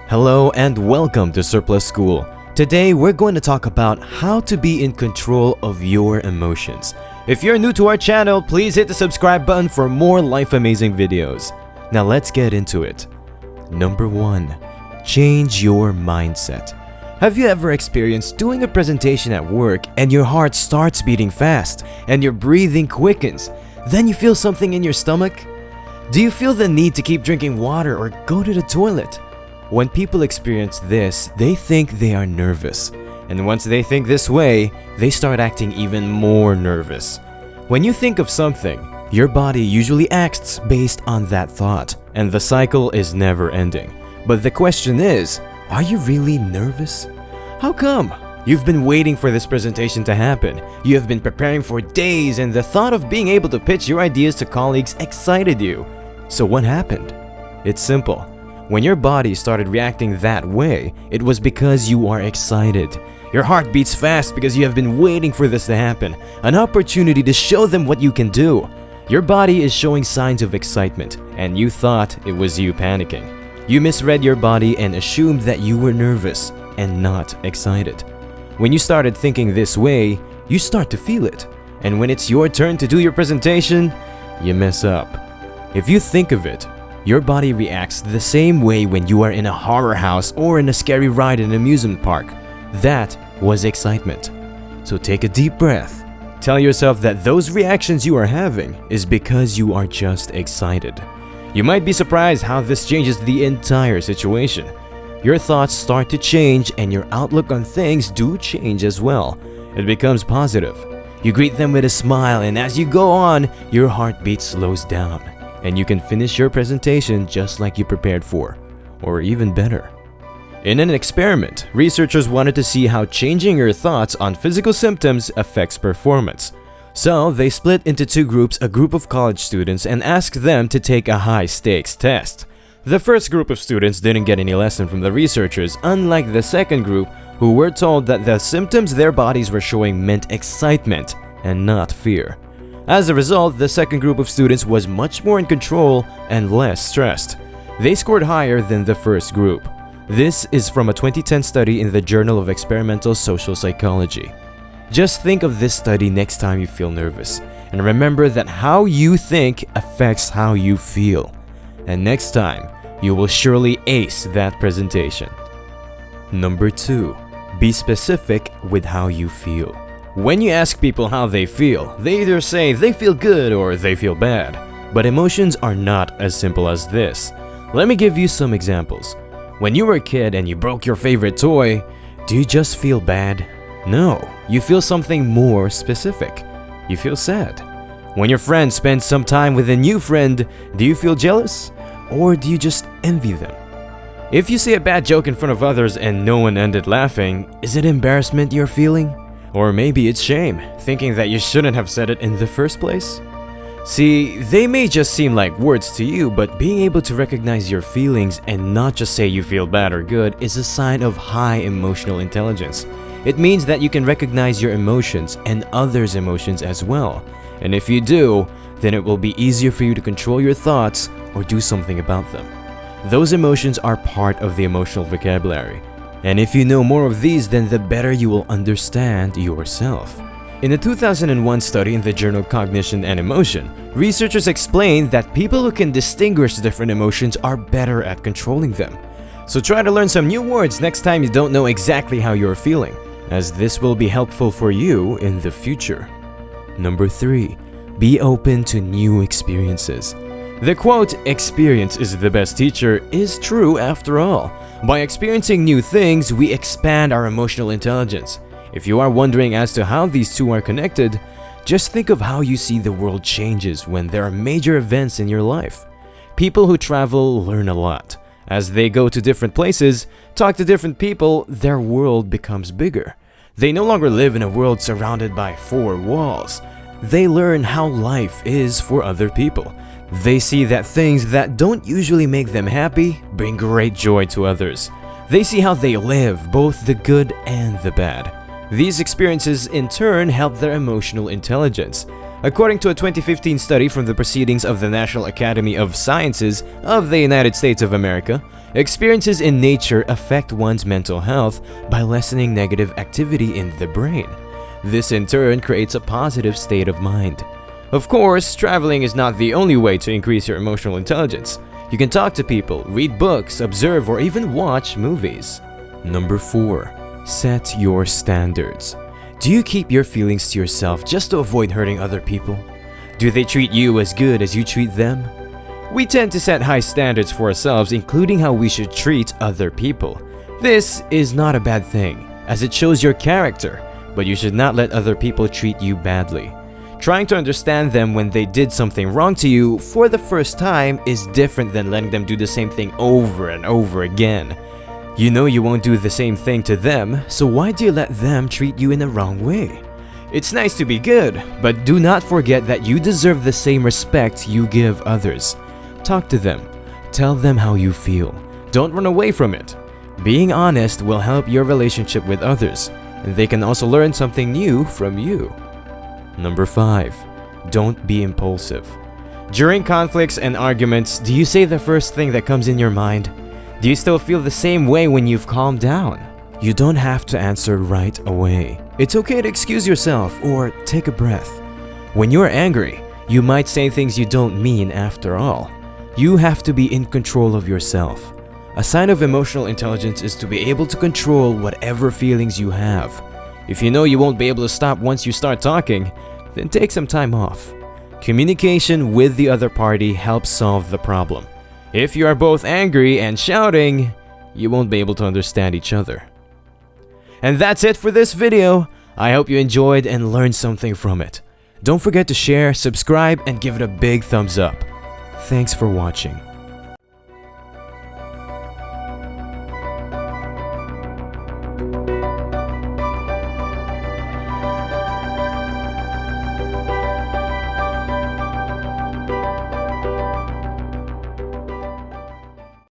Hello and welcome to Surplus School. Today we're going to talk about how to be in control of your emotions. If you're new to our channel, please hit the subscribe button for more life-amazing videos. Now let's get into it. Number 1. Change your mindset. Have you ever experienced doing a presentation at work and your heart starts beating fast and your breathing quickens? Then you feel something in your stomach? Do you feel the need to keep drinking water or go to the toilet? When people experience this, they think they are nervous. And once they think this way, they start acting even more nervous. When you think of something, your body usually acts based on that thought, and the cycle is never ending. But the question is, are you really nervous? How come? You've been waiting for this presentation to happen. You have been preparing for days, and the thought of being able to pitch your ideas to colleagues excited you. So what happened? It's simple. When your body started reacting that way, it was because you are excited. Your heart beats fast because you have been waiting for this to happen, an opportunity to show them what you can do. Your body is showing signs of excitement, and you thought it was you panicking. You misread your body and assumed that you were nervous and not excited. When you started thinking this way, you start to feel it. And when it's your turn to do your presentation, you mess up. If you think of it, your body reacts the same way when you are in a horror house or in a scary ride in an amusement park. That was excitement. So take a deep breath. Tell yourself that those reactions you are having is because you are just excited. You might be surprised how this changes the entire situation. Your thoughts start to change and your outlook on things do change as well. It becomes positive. You greet them with a smile, and as you go on, your heartbeat slows down. And you can finish your presentation just like you prepared for, or even better. In an experiment, researchers wanted to see how changing your thoughts on physical symptoms affects performance. So they split into two groups, a group of college students, and asked them to take a high-stakes test. The first group of students didn't get any lesson from the researchers, unlike the second group, who were told that the symptoms their bodies were showing meant excitement and not fear. As a result, the second group of students was much more in control and less stressed. They scored higher than the first group. This is from a 2010 study in the Journal of Experimental Social Psychology. Just think of this study next time you feel nervous, and remember that how you think affects how you feel. And next time, you will surely ace that presentation. Number 2. Be specific with how you feel. When you ask people how they feel, they either say they feel good or they feel bad. But emotions are not as simple as this. Let me give you some examples. When you were a kid and you broke your favorite toy, do you just feel bad? No, you feel something more specific. You feel sad. When your friend spends some time with a new friend, do you feel jealous? Or do you just envy them? If you say a bad joke in front of others and no one ended laughing, is it embarrassment you're feeling? Or maybe it's shame, thinking that you shouldn't have said it in the first place? See, they may just seem like words to you, but being able to recognize your feelings and not just say you feel bad or good is a sign of high emotional intelligence. It means that you can recognize your emotions and others' emotions as well. And if you do, then it will be easier for you to control your thoughts or do something about them. Those emotions are part of the emotional vocabulary. And if you know more of these, then the better you will understand yourself. In a 2001 study in the journal Cognition and Emotion, researchers explained that people who can distinguish different emotions are better at controlling them. So try to learn some new words next time you don't know exactly how you're feeling, as this will be helpful for you in the future. Number 3. Be open to new experiences. The quote, "Experience is the best teacher," is true after all. By experiencing new things, we expand our emotional intelligence. If you are wondering as to how these two are connected, just think of how you see the world changes when there are major events in your life. People who travel learn a lot. As they go to different places, talk to different people, their world becomes bigger. They no longer live in a world surrounded by four walls. They learn how life is for other people. They see that things that don't usually make them happy bring great joy to others. They see how they live, both the good and the bad. These experiences in turn help their emotional intelligence. According to a 2015 study from the Proceedings of the National Academy of Sciences of the United States of America, experiences in nature affect one's mental health by lessening negative activity in the brain. This in turn creates a positive state of mind. Of course, traveling is not the only way to increase your emotional intelligence. You can talk to people, read books, observe, or even watch movies. Number 4. Set your standards. Do you keep your feelings to yourself just to avoid hurting other people? Do they treat you as good as you treat them? We tend to set high standards for ourselves, including how we should treat other people. This is not a bad thing, as it shows your character, but you should not let other people treat you badly. Trying to understand them when they did something wrong to you for the first time is different than letting them do the same thing over and over again. You know you won't do the same thing to them, so why do you let them treat you in the wrong way? It's nice to be good, but do not forget that you deserve the same respect you give others. Talk to them. Tell them how you feel. Don't run away from it. Being honest will help your relationship with others, and they can also learn something new from you. Number 5. Don't be impulsive. During conflicts and arguments, do you say the first thing that comes in your mind? Do you still feel the same way when you've calmed down? You don't have to answer right away. It's okay to excuse yourself or take a breath. When you're angry, you might say things you don't mean after all. You have to be in control of yourself. A sign of emotional intelligence is to be able to control whatever feelings you have. If you know you won't be able to stop once you start talking, then take some time off. Communication with the other party helps solve the problem. If you are both angry and shouting, you won't be able to understand each other. And that's it for this video. I hope you enjoyed and learned something from it. Don't forget to share, subscribe, and give it a big thumbs up. Thanks for watching.